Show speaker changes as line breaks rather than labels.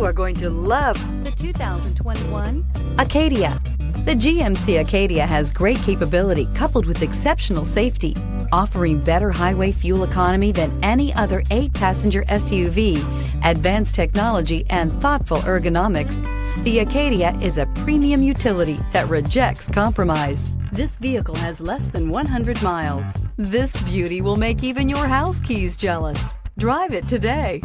You are going to love the 2021 Acadia. The GMC Acadia has great capability coupled with exceptional safety, offering better highway fuel economy than any other 8-passenger SUV, advanced technology, and thoughtful ergonomics. The Acadia is a premium utility that rejects compromise. This vehicle has less than 100 miles. This beauty will make even your house keys jealous. Drive it today.